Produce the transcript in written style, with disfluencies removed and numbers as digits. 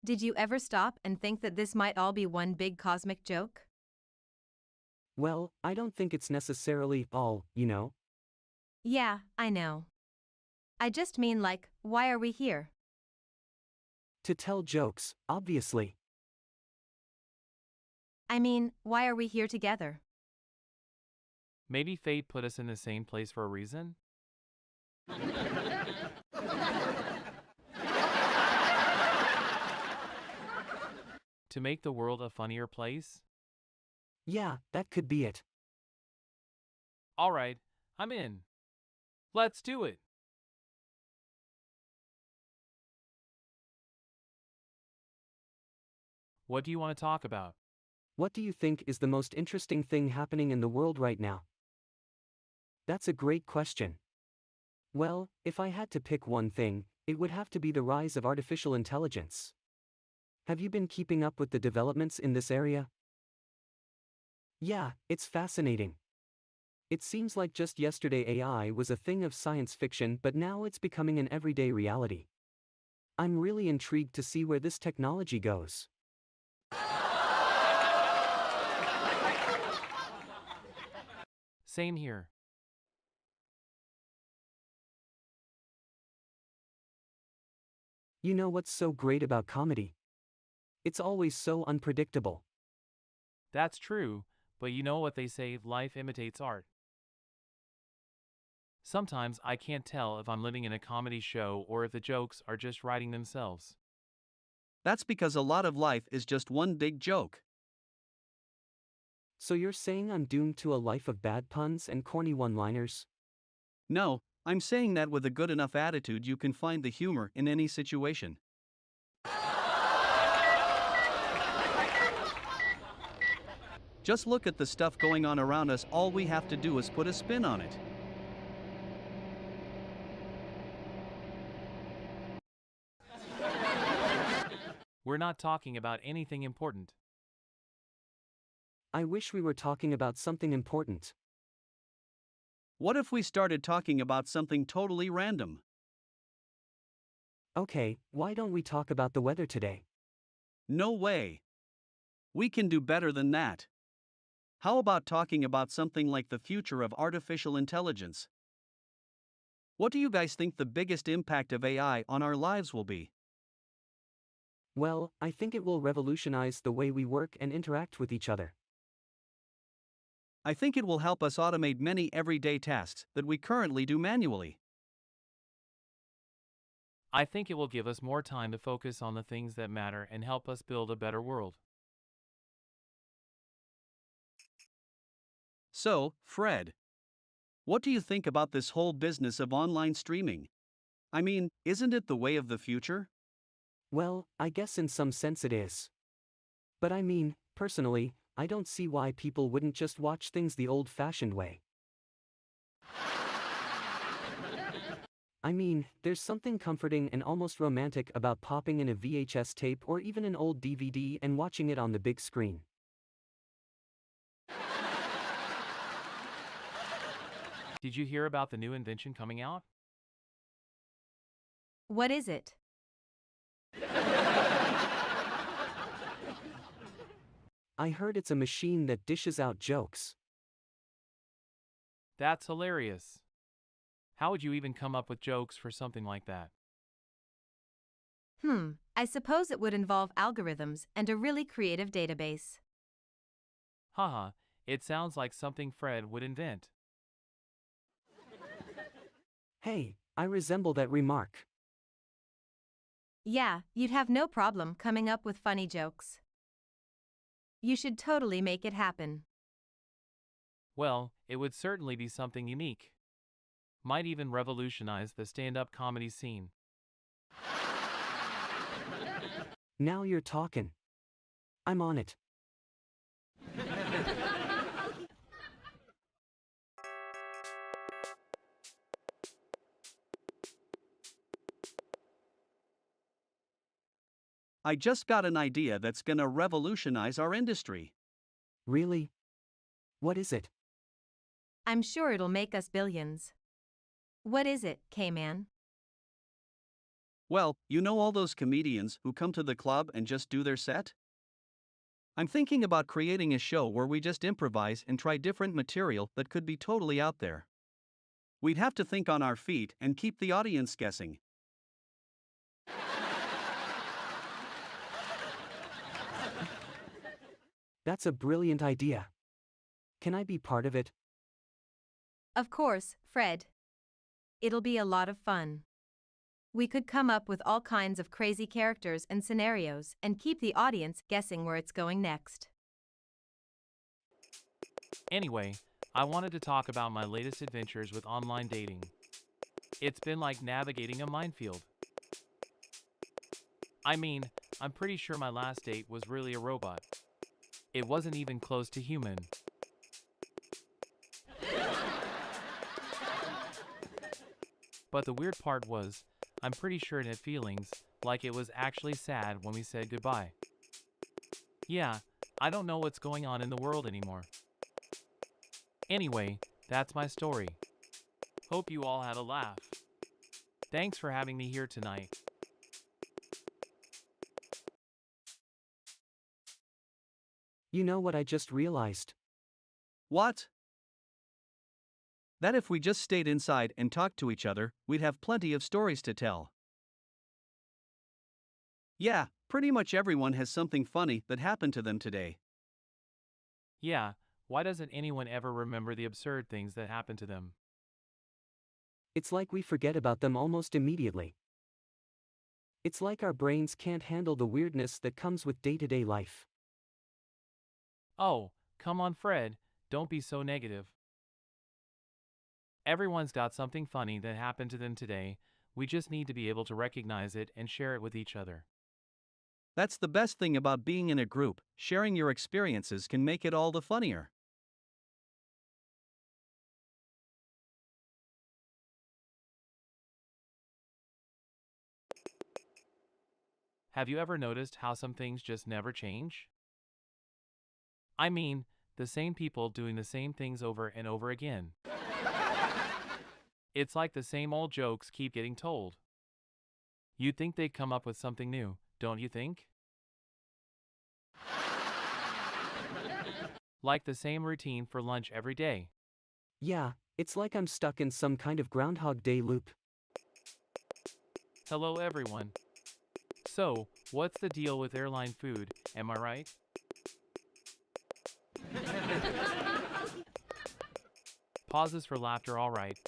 Did you ever stop and think that this might all be one big cosmic joke? Well, I don't think it's necessarily all, you know? Yeah, I know. I just mean like, why are we here? To tell jokes, obviously. I mean, why are we here together? Maybe fate put us in the same place for a reason? To make the world a funnier place? Yeah, that could be it. Alright, I'm in. Let's do it! What do you want to talk about? What do you think is the most interesting thing happening in the world right now? That's a great question. Well, if I had to pick one thing, it would have to be the rise of artificial intelligence. Have you been keeping up with the developments in this area? Yeah, it's fascinating. It seems like just yesterday AI was a thing of science fiction, but now it's becoming an everyday reality. I'm really intrigued to see where this technology goes. Same here. You know what's so great about comedy? It's always so unpredictable. That's true, but you know what they say, life imitates art. Sometimes I can't tell if I'm living in a comedy show or if the jokes are just writing themselves. That's because a lot of life is just one big joke. So you're saying I'm doomed to a life of bad puns and corny one-liners? No, I'm saying that with a good enough attitude you can find the humor in any situation. Just look at the stuff going on around us, all we have to do is put a spin on it. We're not talking about anything important. I wish we were talking about something important. What if we started talking about something totally random? Okay, why don't we talk about the weather today? No way. We can do better than that. How about talking about something like the future of artificial intelligence? What do you guys think the biggest impact of AI on our lives will be? Well, I think it will revolutionize the way we work and interact with each other. I think it will help us automate many everyday tasks that we currently do manually. I think it will give us more time to focus on the things that matter and help us build a better world. So, Fred, what do you think about this whole business of online streaming? I mean, isn't it the way of the future? Well, I guess in some sense it is. But I mean, personally, I don't see why people wouldn't just watch things the old-fashioned way. I mean, there's something comforting and almost romantic about popping in a VHS tape or even an old DVD and watching it on the big screen. Did you hear about the new invention coming out? What is it? I heard it's a machine that dishes out jokes. That's hilarious. How would you even come up with jokes for something like that? I suppose it would involve algorithms and a really creative database. Haha, it sounds like something Fred would invent. Hey, I resemble that remark. Yeah, you'd have no problem coming up with funny jokes. You should totally make it happen. Well, it would certainly be something unique. Might even revolutionize the stand-up comedy scene. Now you're talking. I'm on it. I just got an idea that's gonna revolutionize our industry. Really? What is it? I'm sure it'll make us billions. What is it, K-Man? Well, you know all those comedians who come to the club and just do their set? I'm thinking about creating a show where we just improvise and try different material that could be totally out there. We'd have to think on our feet and keep the audience guessing. That's a brilliant idea. Can I be part of it? Of course, Fred. It'll be a lot of fun. We could come up with all kinds of crazy characters and scenarios and keep the audience guessing where it's going next. Anyway, I wanted to talk about my latest adventures with online dating. It's been like navigating a minefield. I mean, I'm pretty sure my last date was really a robot. It wasn't even close to human. But the weird part was, I'm pretty sure it had feelings, like it was actually sad when we said goodbye. Yeah, I don't know what's going on in the world anymore. Anyway, that's my story. Hope you all had a laugh. Thanks for having me here tonight. You know what I just realized? What? That if we just stayed inside and talked to each other, we'd have plenty of stories to tell. Yeah, pretty much everyone has something funny that happened to them today. Yeah, why doesn't anyone ever remember the absurd things that happened to them? It's like we forget about them almost immediately. It's like our brains can't handle the weirdness that comes with day-to-day life. Oh, come on, Fred, don't be so negative. Everyone's got something funny that happened to them today. We just need to be able to recognize it and share it with each other. That's the best thing about being in a group. Sharing your experiences can make it all the funnier. Have you ever noticed how some things just never change? I mean, the same people doing the same things over and over again. It's like the same old jokes keep getting told. You'd think they'd come up with something new, don't you think? Like the same routine for lunch every day. Yeah, it's like I'm stuck in some kind of Groundhog Day loop. Hello everyone. So, what's the deal with airline food, am I right? Pauses for laughter, alright.